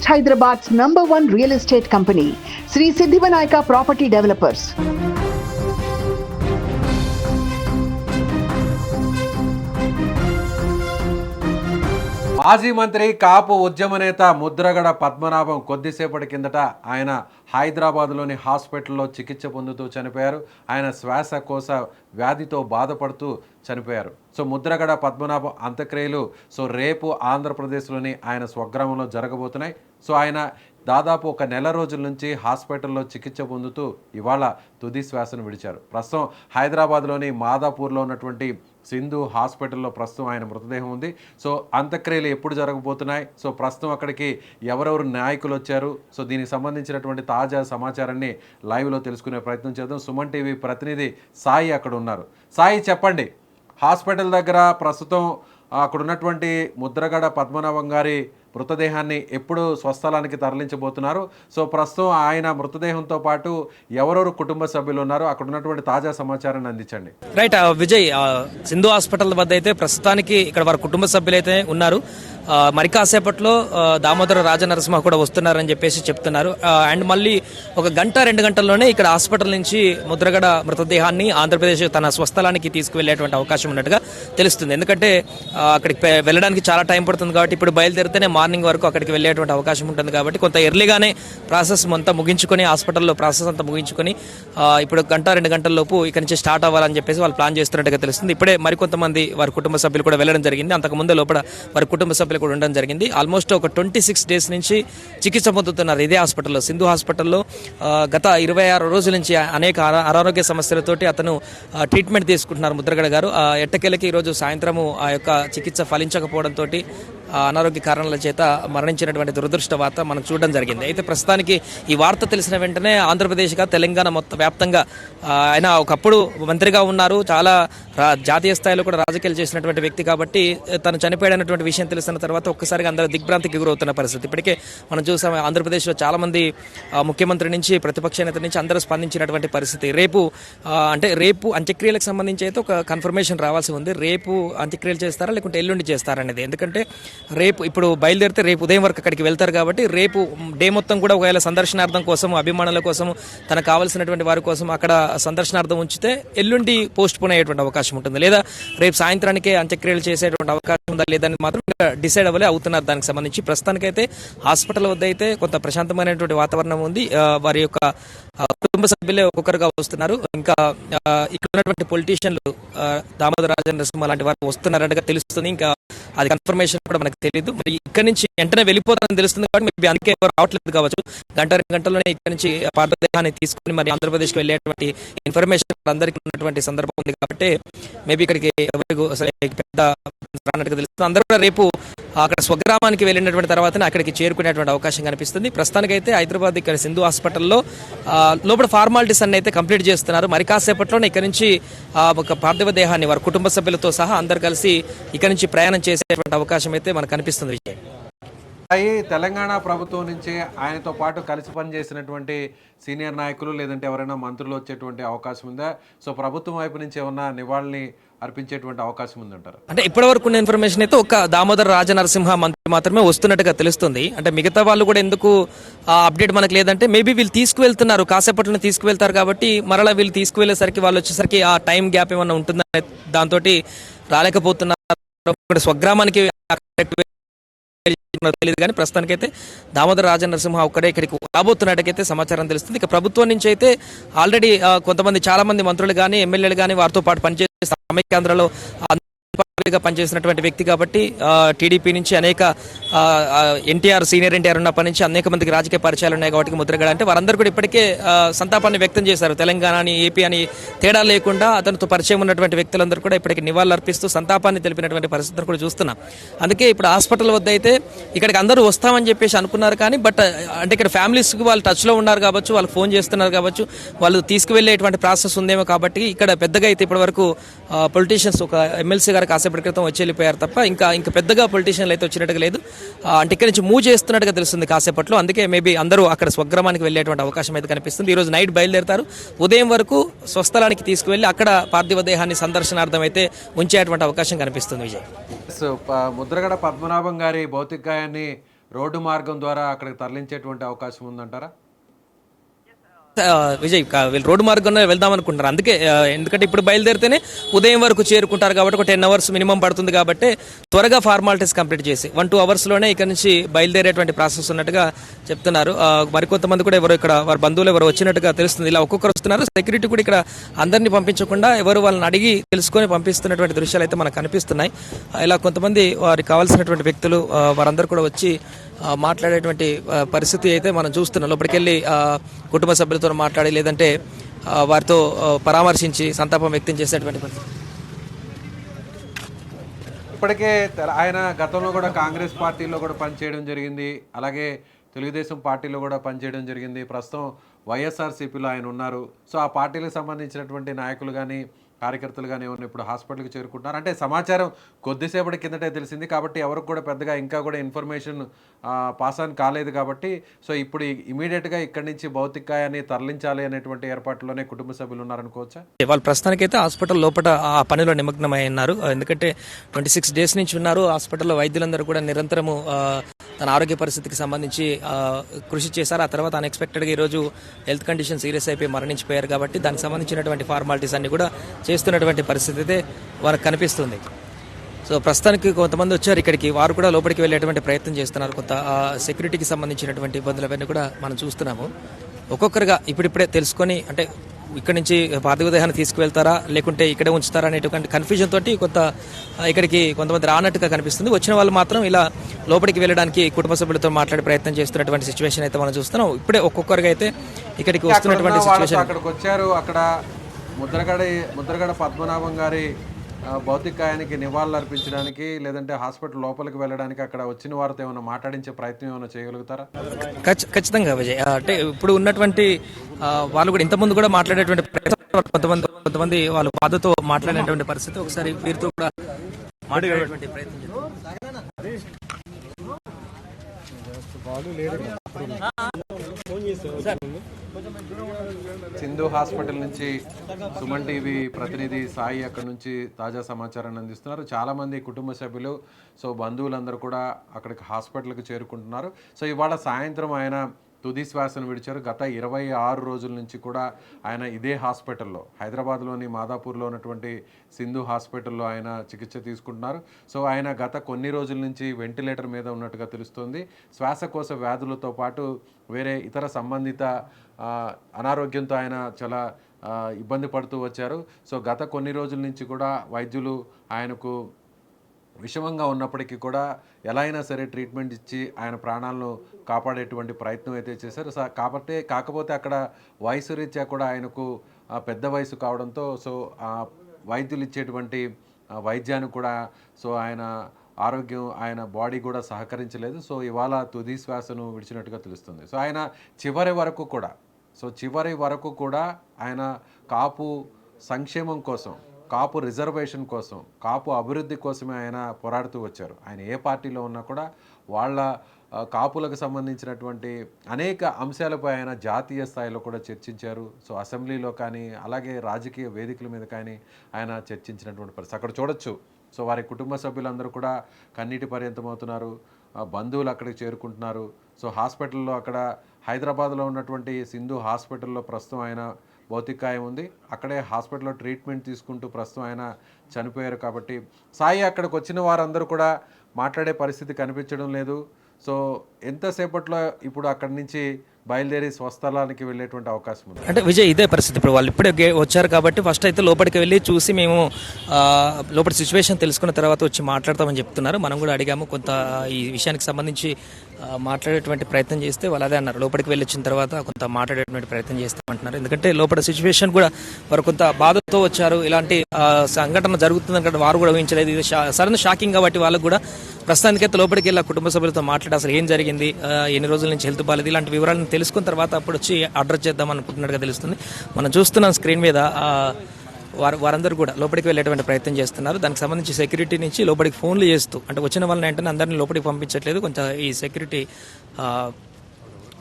East Hyderabad's #1 real estate company, Sri Siddhivanayaka Property Developers. మాజీ మంత్రి కాపు ఉద్యమ నేత ముద్రగడ పద్మనాభం కొద్దిసేపటి కిందట ఆయన హైదరాబాద్లోని హాస్పిటల్లో చికిత్స పొందుతూ చనిపోయారు. ఆయన శ్వాసకోశ వ్యాధితో బాధపడుతూ చనిపోయారు. సో ముద్రగడ పద్మనాభం అంత్యక్రియలు రేపు ఆంధ్రప్రదేశ్లోని ఆయన స్వగ్రామంలో జరగబోతున్నాయి. సో ఆయన దాదాపు 1 నెల రోజుల నుంచి హాస్పిటల్లో చికిత్స పొందుతూ ఇవాళ తుది శ్వాసను విడిచారు. ప్రస్తుతం హైదరాబాద్లోని మాదాపూర్లో ఉన్నటువంటి సింధు హాస్పిటల్లో ప్రస్తుతం ఆయన మృతదేహం ఉంది. సో అంత్యక్రియలు ఎప్పుడు జరగబోతున్నాయి, ప్రస్తుతం అక్కడికి ఎవరెవరు నాయకులు వచ్చారు, దీనికి సంబంధించినటువంటి తాజా సమాచారాన్ని లైవ్లో తెలుసుకునే ప్రయత్నం చేద్దాం. సుమన్ టీవీ ప్రతినిధి సాయి అక్కడ ఉన్నారు. సాయి, చెప్పండి, హాస్పిటల్ దగ్గర ప్రస్తుతం అక్కడ ఉన్నటువంటి ముద్రగడ పద్మనాభం గారి మృతదేహాన్ని ఎప్పుడు స్వస్థలానికి తరలించబోతున్నారు? ప్రస్తుతం ఆయన మృతదేహంతో పాటు ఎవరెవరు కుటుంబ సభ్యులు ఉన్నారు, అక్కడ ఉన్నటువంటి తాజా సమాచారాన్ని అందించండి. రైట్ విజయ్, సింధు హాస్పిటల్ వద్ద అయితే ప్రస్తుతానికి ఇక్కడ వారి కుటుంబ సభ్యులైతే ఉన్నారు. మరి కాసేపట్లో దామోదర రాజనరసింహ కూడా వస్తున్నారని చెప్పేసి చెప్తున్నారు. అండ్ మళ్ళీ 1 గంట 2 గంటల్లోనే ఇక్కడ హాస్పిటల్ నుంచి ముద్రగడ మృతదేహాన్ని ఆంధ్రప్రదేశ్ తన స్వస్థలానికి తీసుకువెళ్లేటువంటి అవకాశం ఉన్నట్టుగా తెలుస్తుంది. ఎందుకంటే అక్కడికి వెళ్ళడానికి చాలా టైం పడుతుంది కాబట్టి ఇప్పుడు బయలుదేరితేనే మార్నింగ్ వరకు అక్కడికి వెళ్ళేటువంటి అవకాశం ఉంటుంది కాబట్టి కొంత ఎర్లీగానే ప్రాసెస్ అంతా ముగించుకొని హాస్పిటల్లో ప్రాసెస్ అంతా ముగించుకొని ఇప్పుడు 1 గంట 2 గంటల లోపు ఇక్కడ నుంచి స్టార్ట్ అవ్వాలని చెప్పేసి వాళ్ళు ప్లాన్ చేస్తున్నట్టుగా తెలుస్తుంది. ఇప్పుడే మరికొంతమంది వారి కుటుంబ సభ్యులు కూడా వెళ్ళడం జరిగింది. అంతకుముందు లోపల వారి కుటుంబ సభ్యులు కూడా ఉండడం జరిగింది. ఆల్మోస్ట్ ఒక 26 డేస్ నుంచి చికిత్స పొందుతున్నారు ఇదే హాస్పిటల్లో, సింధు హాస్పిటల్లో. గత 26 రోజుల నుంచి అనేక అనారోగ్య సమస్యలతోటి అతను ట్రీట్మెంట్ తీసుకుంటున్నారు ముద్రగడ గారు. ఎట్టకేలకి ఈరోజు సాయంత్రము ఆ యొక్క చికిత్స ఫలించకపోవడంతో అనారోగ్య కారణాల చేత మరణించినటువంటి దురదృష్ట వార్త మనకు చూడడం జరిగింది. అయితే ప్రస్తుతానికి ఈ వార్త తెలిసిన వెంటనే ఆంధ్రప్రదేశ్గా తెలంగాణ మొత్తం వ్యాప్తంగా ఆయన ఒకప్పుడు మంత్రిగా ఉన్నారు, చాలా జాతీయ స్థాయిలో కూడా రాజకీయాలు చేసినటువంటి వ్యక్తి కాబట్టి తను చనిపోయాడన్నటువంటి విషయం తెలిసిన తర్వాత ఒక్కసారిగా అందరూ దిగ్భ్రాంతికి గురవుతున్న పరిస్థితి. ఇప్పటికే మనం చూసాం ఆంధ్రప్రదేశ్లో చాలా మంది ముఖ్యమంత్రి నుంచి ప్రతిపక్ష నేత నుంచి అందరూ స్పందించినటువంటి పరిస్థితి. రేపు అంత్యక్రియలకు సంబంధించి అయితే ఒక కన్ఫర్మేషన్ రావాల్సి ఉంది. రేపు అంత్యక్రియలు చేస్తారా లేకుంటే ఎల్లుండి చేస్తారా అనేది. ఎందుకంటే రేపు ఇప్పుడు బయలుదేరితే రేపు ఉదయం వరకు అక్కడికి వెళ్తారు కాబట్టి రేపు డే మొత్తం కూడా ఒకవేళ సందర్శనార్థం కోసం, అభిమానుల కోసం, తనకు కావాల్సినటువంటి వారి కోసం అక్కడ సందర్శనార్థం ఉంచితే ఎల్లుండి పోస్ట్ పోన్ అయ్యేటువంటి అవకాశం ఉంటుంది. లేదా రేపు సాయంత్రానికే అంత్యక్రియలు చేసేటువంటి అవకాశం ఉందా లేదని మాత్రం డిసైడ్ అవుతున్నారు. దానికి సంబంధించి ప్రస్తుతానికైతే హాస్పిటల్ వద్ద అయితే కొంత ప్రశాంతమైనటువంటి వాతావరణం ఉంది. వారి యొక్క కుటుంబ సభ్యులే ఒక్కొక్కరుగా వస్తున్నారు. ఇంకా ఇక్కడ ఉన్నటువంటి పొలిటీషియన్లు దామోదర రాజనరసింహ లాంటి వారు వస్తున్నారనగా తెలుస్తుంది. ఇంకా అది కన్ఫర్మేషన్ కూడా మనకు తెలియదు. మరి ఇక్కడ నుంచి వెంటనే వెళ్ళిపోతారని తెలుస్తుంది కాబట్టి మేబీ అందుకే ఎవరు రావట్లేదు కావచ్చు. 1 2 గంటల్లోనే ఇక్కడ నుంచి పార్థదేహాన్ని తీసుకుని మరి ఆంధ్రప్రదేశ్కి వెళ్ళేటువంటి ఇన్ఫర్మేషన్ అందరికీ ఉన్నటువంటి సందర్భం ఉంది కాబట్టి మేబీ ఇక్కడికి ఎవరికి పెద్ద రానట్టుగా తెలుస్తుంది. అందరూ కూడా రేపు అక్కడ స్వగ్రామానికి వెళ్ళినటువంటి తర్వాతనే అక్కడికి చేరుకునేటువంటి అవకాశం కనిపిస్తుంది. ప్రస్తుతానికైతే హైదరాబాద్ ఇక్కడ సింధు హాస్పిటల్లో లోపల ఫార్మాలిటీస్ అన్ని అయితే కంప్లీట్ చేస్తున్నారు. మరి కాసేపట్లోనే ఇక్కడ నుంచి ఒక పార్థివ దేహాన్ని వారి కుటుంబ సభ్యులతో సహా అందరు కలిసి ఇక్కడ నుంచి ప్రయాణం చేసేటువంటి అవకాశం అయితే మనకు కనిపిస్తుంది. విజయ్, తెలంగాణ ప్రభుత్వం నుంచి ఆయనతో పాటు కలిసి పనిచేసినటువంటి సీనియర్ నాయకులు లేదంటే ఎవరైనా మంత్రులు వచ్చేటువంటి అవకాశం ఉందా? ప్రభుత్వం వైపు నుంచి ఏమన్నా నివాళిని అర్పించేటువంటి అవకాశం ఉందంటారు? అంటే ఇప్పటివరకు ఉన్న ఇన్ఫర్మేషన్ అయితే ఒక దామోదర రాజనరసింహ మంత్రి మాత్రమే వస్తున్నట్టుగా తెలుస్తుంది. అంటే మిగతా వాళ్ళు కూడా ఎందుకు అప్డేట్ మనకు లేదంటే మేబీ వీళ్ళు తీసుకువెళ్తున్నారు, కాసేపట్లోనే తీసుకువెళ్తారు కాబట్టి మరలా వీళ్ళు తీసుకువెళ్ళేసరికి వాళ్ళు వచ్చేసరికి ఆ టైం గ్యాప్ ఏమన్నా ఉంటుందనే దాంతో రాలేకపోతున్నారు. స్వగ్రామానికి తెలియదు కానీ ప్రస్తుతానికైతే దామోదర రాజనరసింహ ఒక్కడే ఇక్కడికి రాబోతున్నట్టుకైతే సమాచారం తెలుస్తుంది. ఇక ప్రభుత్వం నుంచి అయితే ఆల్రెడీ కొంతమంది చాలా మంది మంత్రులు కానీ ఎమ్మెల్యేలు కానీ వారితో పాటు పనిచేసే సమైక్యాంధ్రలో పనిచేసినటువంటి వ్యక్తి కాబట్టి టీడీపీ నుంచి అనేక సీనియర్ ఎన్టీఆర్ ఉన్నప్పటి నుంచి అనేక మందికి రాజకీయ పరిచయాలు ఉన్నాయి కాబట్టి ముద్రగడ అంటే వారందరూ కూడా ఇప్పటికే సంతాపాన్ని వ్యక్తం చేశారు. తెలంగాణ అని ఏపీ అని తేడా లేకుండా అతనితో పరిచయం ఉన్నటువంటి వ్యక్తులందరూ కూడా ఇప్పటికి నివాళులు అర్పిస్తూ సంతాపాన్ని తెలిపినటువంటి పరిస్థితులు కూడా చూస్తున్నాం. అందుకే ఇప్పుడు హాస్పిటల్ వద్ద అయితే ఇక్కడికి అందరూ వస్తామని చెప్పేసి అనుకున్నారు కానీ అంటే ఇక్కడ ఫ్యామిలీస్కి వాళ్ళు టచ్లో ఉన్నారు కావచ్చు, వాళ్ళు ఫోన్ చేస్తున్నారు కావచ్చు, వాళ్ళు తీసుకువెళ్ళేటువంటి ప్రాసెస్ ఉందేమో కాబట్టి ఇక్కడ పెద్దగా అయితే ఇప్పటి వరకు పొలిటీషియన్స్ ఒక ఎమ్మెల్సీ గారు కాసేపటి క్రితం వచ్చి వెళ్ళిపోయారు తప్ప ఇంకా పెద్దగా పొలిటీషియన్లు అయితే వచ్చినట్టుగా లేదు. అంటే ఇక్కడ నుంచి మూవ్ చేస్తున్నట్టుగా తెలుస్తుంది కాసేపట్లో. అందుకే మేబీ అందరూ అక్కడ స్వగ్రామానికి వెళ్ళేటువంటి అవకాశం అయితే కనిపిస్తుంది. ఈరోజు నైట్ బయలుదేరుతారు, ఉదయం వరకు స్వస్థలానికి తీసుకువెళ్ళి అక్కడ పార్థివ దేహాన్ని సందర్శనార్థం అయితే ఉంచేటువంటి అవకాశం కనిపిస్తుంది. విజయ్, ముద్రగడ పద్మనాభం గారి భౌతికాయాన్ని రోడ్డు మార్గం ద్వారా అక్కడికి తరలించేటువంటి అవకాశం ఉందంటారా? విజయ్ వీళ్ళు రోడ్డు మార్గంలో వెళ్దాం అనుకుంటున్నారు. అందుకే ఎందుకంటే ఇప్పుడు బయలుదేరితేనే ఉదయం వరకు చేరుకుంటారు కాబట్టి ఒక 10 hours మినిమం పడుతుంది కాబట్టి త్వరగా ఫార్మాలిటీస్ కంప్లీట్ చేసి 1-2 hours ఇక్కడ నుంచి బయలుదేరేటువంటి ప్రాసెస్ ఉన్నట్టుగా చెప్తున్నారు. మరికొంతమంది కూడా ఎవరు ఇక్కడ వారి బంధువులు ఎవరు వచ్చినట్టుగా తెలుస్తుంది. ఇలా ఒక్కొక్కరు వస్తున్నారు. సెక్యూరిటీ కూడా ఇక్కడ అందరినీ పంపించకుండా ఎవరు వాళ్ళని అడిగి తెలుసుకొని పంపిస్తున్నటువంటి దృశ్యాలు అయితే మనకు కనిపిస్తున్నాయి. ఇలా కొంతమంది వారికి కావాల్సినటువంటి వ్యక్తులు వారందరూ కూడా వచ్చి మాట్లాడేటువంటి పరిస్థితి అయితే మనం చూస్తున్నాం. లోపలికి వెళ్ళి కుటుంబ సభ్యులతో మాట్లాడి లేదంటే వారితో పరామర్శించి సంతాపం వ్యక్తం చేసేటువంటి పరిస్థితి. ఇప్పటికే ఆయన గతంలో కూడా కాంగ్రెస్ పార్టీలో కూడా పనిచేయడం జరిగింది, అలాగే తెలుగుదేశం పార్టీలో కూడా పనిచేయడం జరిగింది. ప్రస్తుతం వైఎస్ఆర్సీపీలో ఆయన ఉన్నారు. సో ఆ పార్టీలకు సంబంధించినటువంటి నాయకులు కానీ కార్యకర్తలు కానీ ఎవరిని ఇప్పుడు హాస్పిటల్కి చేరుకుంటున్నారు అంటే సమాచారం కొద్దిసేపటి కిందటే తెలిసింది కాబట్టి ఎవరికి కూడా పెద్దగా ఇంకా కూడా ఇన్ఫర్మేషన్ పాస్ ఆన్ కాలేదు కాబట్టి సో ఇప్పుడు ఇమీడియట్గా ఇక్కడి నుంచి భౌతికాయాన్ని తరలించాలి అనేటువంటి ఏర్పాట్లోనే కుటుంబ సభ్యులు ఉన్నారనుకోవచ్చా? వాళ్ళు ప్రస్తుతానికి అయితే హాస్పిటల్ లోపల ఆ పనిలో నిమగ్నమై ఉన్నారు. ఎందుకంటే 26 days నుంచి ఉన్నారు హాస్పిటల్లో. వైద్యులందరూ కూడా నిరంతరము తన ఆరోగ్య పరిస్థితికి సంబంధించి కృషి చేశారు. ఆ తర్వాత అన్ఎక్స్పెక్టెడ్గా ఈరోజు హెల్త్ కండిషన్ సీరియస్ అయిపోయి మరణించిపోయారు కాబట్టి దానికి సంబంధించినటువంటి ఫార్మాలిటీస్ అన్ని కూడా చేస్తున్నటువంటి పరిస్థితి అయితే వారికి కనిపిస్తుంది. సో ప్రస్తుతానికి కొంతమంది వచ్చారు ఇక్కడికి, వారు కూడా లోపలికి వెళ్ళేటువంటి ప్రయత్నం చేస్తున్నారు. కొంత సెక్యూరిటీకి సంబంధించినటువంటి ఇబ్బందులు అవన్నీ కూడా మనం చూస్తున్నాము. ఒక్కొక్కరుగా ఇప్పుడిప్పుడే తెలుసుకొని అంటే ఇక్కడ నుంచి పార్థివదేహాన్ని తీసుకువెళ్తారా లేకుంటే ఇక్కడే ఉంచుతారా అనేటువంటి కన్ఫ్యూజన్ తోటి ఇక్కడికి కొంతమంది రానట్టుగా కనిపిస్తుంది. వచ్చిన వాళ్ళు మాత్రం ఇలా లోపలికి వెళ్ళడానికి కుటుంబ సభ్యులతో మాట్లాడే ప్రయత్నం చేస్తున్నటువంటి సిచ్యువేషన్ అయితే మనం చూస్తున్నాం. ఇప్పుడే ఒక్కొక్కరుగా అయితే ఇక్కడికి వస్తున్నటువంటి సిచ్యువేషన్. అక్కడికి వచ్చారు, అక్కడ ముద్రగడ పద్మనాభం గారి భౌతికాయానికి నివాళులు అర్పించడానికి లేదంటే హాస్పిటల్ లోపలికి వెళ్ళడానికి అక్కడ వచ్చిన వారితో ఏమైనా మాట్లాడించే ప్రయత్నం ఏమైనా చేయగలుగుతారా? ఖచ్చితంగా విజయ్. అంటే ఇప్పుడు ఉన్నటువంటి వాళ్ళు కూడా ఇంతకుముందు కూడా మాట్లాడేటువంటి ప్రయత్నం, కొంతమంది వాళ్ళు బాధతో మాట్లాడేటువంటి పరిస్థితి. ఒకసారి వీరితో కూడా మాట్లాడేటువంటి ప్రయత్నం సింధు హాస్పిటల్ నుంచి సుమన్ టీవీ ప్రతినిధి సాయి అక్కడ నుంచి తాజా సమాచారాన్ని అందిస్తున్నారు. చాలామంది కుటుంబ సభ్యులు సో బంధువులందరూ కూడా అక్కడికి హాస్పిటల్కి చేరుకుంటున్నారు. సో ఇవాళ సాయంత్రం ఆయన తుది శ్వాసను విడిచారు. గత 26 రోజుల నుంచి కూడా ఆయన ఇదే హాస్పిటల్లో హైదరాబాద్లోని మాదాపూర్లో ఉన్నటువంటి సింధు హాస్పిటల్లో ఆయన చికిత్స తీసుకుంటున్నారు. సో ఆయన గత కొన్ని రోజుల నుంచి వెంటిలేటర్ మీద ఉన్నట్టుగా తెలుస్తుంది. శ్వాసకోశ వ్యాధులతో పాటు వేరే ఇతర సంబంధిత అనారోగ్యంతో ఆయన చాలా ఇబ్బంది పడుతూ వచ్చారు. సో గత కొన్ని రోజుల నుంచి కూడా వైద్యులు ఆయనకు విషమంగా ఉన్నప్పటికీ కూడా ఎలా అయినా సరే ట్రీట్మెంట్ ఇచ్చి ఆయన ప్రాణాలను కాపాడేటువంటి ప్రయత్నం అయితే చేశారు. కాకపోతే అక్కడ వయసు రీత్యా కూడా ఆయనకు పెద్ద వయసు కావడంతో సో వైద్యులు ఇచ్చేటువంటి వైద్యానికి కూడా సో ఆయన ఆరోగ్యం ఆయన బాడీ కూడా సహకరించలేదు. సో ఇవాళ తుది శ్వాసను విడిచినట్టుగా తెలుస్తుంది. సో ఆయన చివరి వరకు కూడా ఆయన కాపు సంక్షేమం కోసం, కాపు రిజర్వేషన్ కోసం, కాపు అభివృద్ధి కోసమే ఆయన పోరాడుతూ వచ్చారు. ఆయన ఏ పార్టీలో ఉన్నా కూడా వాళ్ళ కాపులకు సంబంధించినటువంటి అనేక అంశాలపై ఆయన జాతీయ స్థాయిలో కూడా చర్చించారు. సో అసెంబ్లీలో కానీ అలాగే రాజకీయ వేదికల మీద కానీ ఆయన చర్చించినటువంటి పరిస్థితి అక్కడ చూడొచ్చు. సో వారి కుటుంబ సభ్యులందరూ కూడా కన్నీటి పర్యంతమవుతున్నారు. బంధువులు అక్కడికి చేరుకుంటున్నారు. సో హాస్పిటల్లో అక్కడ హైదరాబాద్లో ఉన్నటువంటి సింధు హాస్పిటల్లో ప్రస్తుతం ఆయన భౌతికాయం ఉంది. అక్కడే హాస్పిటల్లో ట్రీట్మెంట్ తీసుకుంటూ ప్రస్తుతం ఆయన చనిపోయారు. కాబట్టి సాయి అక్కడికి వచ్చిన వారందరూ కూడా మాట్లాడే పరిస్థితి కనిపించడం లేదు. సో ఎంతసేపట్లో ఇప్పుడు అక్కడి నుంచి బయలుదేరి స్వస్థలానికి వెళ్ళేటువంటి అవకాశం ఉంది. అంటే విజయ్ ఇదే పరిస్థితి. ఇప్పుడు వాళ్ళు ఇప్పుడే వచ్చారు కాబట్టి ఫస్ట్ అయితే లోపలికి వెళ్ళి చూసి మేము లోపలి సిచ్యువేషన్ తెలుసుకున్న తర్వాత వచ్చి మాట్లాడతామని చెప్తున్నారు. మనం కూడా అడిగాము, కొంత ఈ విషయానికి సంబంధించి మాట్లాడేటువంటి ప్రయత్నం చేస్తే వాళ్ళు అదే అన్నారు, లోపలికి వెళ్ళి వచ్చిన తర్వాత కొంత మాట్లాడేటువంటి ప్రయత్నం చేస్తామంటున్నారు. ఎందుకంటే లోపల సిచ్యువేషన్ కూడా వారు కొంత బాధతో వచ్చారు. ఇలాంటి సంఘటన జరుగుతుందంటే వారు కూడా ఊహించలేదు. ఇది సడన్ షాకింగ్ కాబట్టి వాళ్ళకు కూడా ప్రస్తుతానికైతే లోపలికి వెళ్ళి కుటుంబ సభ్యులతో మాట్లాడి అసలు ఏం జరిగింది, ఎన్ని రోజుల నుంచి హెల్త్ బాలేదు, ఇలాంటి వివరాలను తెలుసుకున్న తర్వాత అప్పుడు వచ్చి అడ్రస్ చేద్దాం అనుకుంటున్నట్టుగా తెలుస్తుంది. మనం చూస్తున్నాం స్క్రీన్ మీద వారందరూ కూడా లోపలికి వెళ్ళేటువంటి ప్రయత్నం చేస్తున్నారు. దానికి సంబంధించి సెక్యూరిటీ నుంచి లోపలికి ఫోన్లు చేస్తూ అంటే వచ్చిన వాళ్ళని వెంటనే అందరినీ లోపలికి పంపించట్లేదు. కొంచెం ఈ సెక్యూరిటీ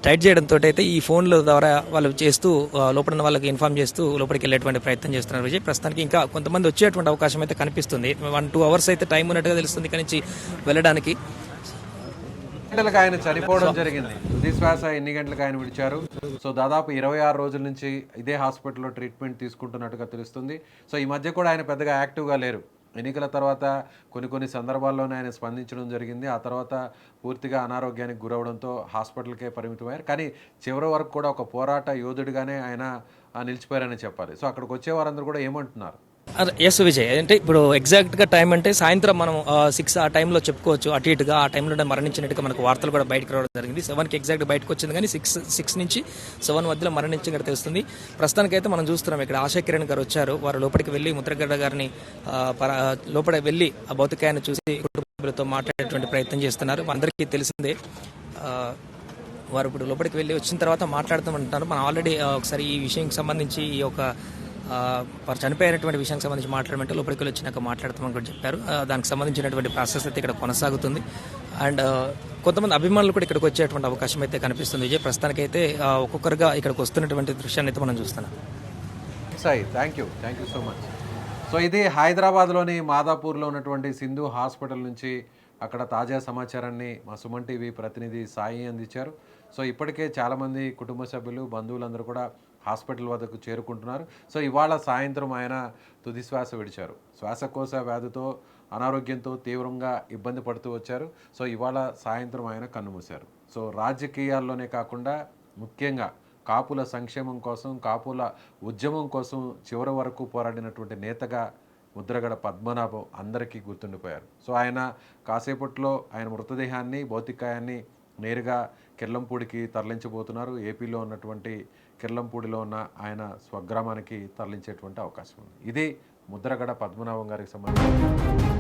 టైట్ చేయడంతో అయితే ఈ ఫోన్ల ద్వారా వాళ్ళు చేస్తూ లోపల ఉన్న వాళ్ళకి ఇన్ఫార్మ్ చేస్తూ లోపలికి వెళ్ళేటువంటి ప్రయత్నం చేస్తున్నారు. విజయ్ ప్రస్తుతానికి ఇంకా కొంతమంది వచ్చేటువంటి అవకాశం అయితే కనిపిస్తుంది. 1-2 hours అయితే టైం ఉన్నట్టుగా తెలుస్తుంది ఇక్కడి నుంచి వెళ్ళడానికి. గంటలకు ఆయన చనిపోవడం జరిగింది. తుది శ్వాస ఎన్ని గంటలకు ఆయన విడిచారు? సో దాదాపు 26 రోజుల నుంచి ఇదే హాస్పిటల్లో ట్రీట్మెంట్ తీసుకుంటున్నట్టుగా తెలుస్తుంది. సో ఈ మధ్య కూడా ఆయన పెద్దగా యాక్టివ్గా లేరు. ఎన్నికల తర్వాత కొన్ని సందర్భాల్లోనే ఆయన స్పందించడం జరిగింది. ఆ తర్వాత పూర్తిగా అనారోగ్యానికి గురవడంతో హాస్పిటల్కే పరిమితమయ్యారు. కానీ చివరి వరకు కూడా ఒక పోరాట యోధుడిగానే ఆయన నిలిచిపోయారని చెప్పాలి. సో అక్కడికి వచ్చే వారందరూ కూడా ఏమంటున్నారు? ఎస్ విజయ్, అంటే ఇప్పుడు ఎగ్జాక్ట్గా టైం అంటే సాయంత్రం మనం 6 ఆ టైంలో చెప్పుకోవచ్చు. అటు ఇటుగా ఆ టైంలో మరణించినట్టుగా మనకు వార్తలు కూడా బయటకు రావడం జరిగింది. 7కి ఎగ్జాక్ట్ బయటకు వచ్చింది, కానీ 6 నుంచి 7 మధ్యలో మరణించినట్టు తెలుస్తుంది. ప్రస్తుతానికైతే మనం చూస్తున్నాం ఇక్కడ ఆశా కిరణ్ గారు వచ్చారు. వారు లోపలికి వెళ్ళి ముద్రగడ గారిని లోపలికి వెళ్ళి ఆ భౌతికాయాన్ని చూసి కుటుంబంతో మాట్లాడేటువంటి ప్రయత్నం చేస్తున్నారు. అందరికీ తెలిసిందే. వారు ఇప్పుడు లోపలికి వెళ్ళి వచ్చిన తర్వాత మాట్లాడుతామంటున్నారు. మనం ఆల్రెడీ ఒకసారి ఈ విషయానికి సంబంధించి ఈ యొక్క వారు చనిపోయినటువంటి విషయానికి సంబంధించి మాట్లాడమంటే లోపలికి వచ్చినాక మాట్లాడతామని కూడా చెప్పారు. దానికి సంబంధించినటువంటి ప్రాసెస్ అయితే ఇక్కడ కొనసాగుతుంది. అండ్ కొంతమంది అభిమానులు కూడా ఇక్కడికి వచ్చేటువంటి అవకాశం అయితే కనిపిస్తుంది. విజయ్, ప్రస్తుతానికైతే ఒక్కొక్కరుగా ఇక్కడికి వస్తున్నటువంటి దృశ్యాన్ని అయితే మనం చూస్తున్నాం. Sai, thank you so much. So ఇది హైదరాబాద్లోని మాదాపూర్లో ఉన్నటువంటి సింధు హాస్పిటల్ నుంచి అక్కడ తాజా సమాచారాన్ని మా సుమన్ టీవీ ప్రతినిధి సాయి అందించారు. సో ఇప్పటికే చాలామంది కుటుంబ సభ్యులు, బంధువులందరూ కూడా హాస్పిటల్ వద్దకు చేరుకుంటున్నారు. సో ఇవాళ సాయంత్రం ఆయన తుది శ్వాస విడిచారు. శ్వాసకోశ వ్యాధితో అనారోగ్యంతో తీవ్రంగా ఇబ్బంది పడుతూ వచ్చారు. సో ఇవాళ సాయంత్రం ఆయన కన్నుమూశారు. సో రాజకీయాల్లోనే కాకుండా ముఖ్యంగా కాపుల సంక్షేమం కోసం, కాపుల ఉద్యమం కోసం చివరి వరకు పోరాడినటువంటి నేతగా ముద్రగడ పద్మనాభం అందరికీ గుర్తుండిపోయారు. సో ఆయన కాసేపట్లో ఆయన మృతదేహాన్ని, భౌతికాయాన్ని నేరుగా కిర్లంపూడికి తరలించబోతున్నారు. ఏపీలో ఉన్నటువంటి కిర్లంపూడిలో ఉన్న ఆయన స్వగ్రామానికి తరలించేటువంటి అవకాశం ఉంది. ఇది ముద్రగడ పద్మనాభం గారికి సంబంధించి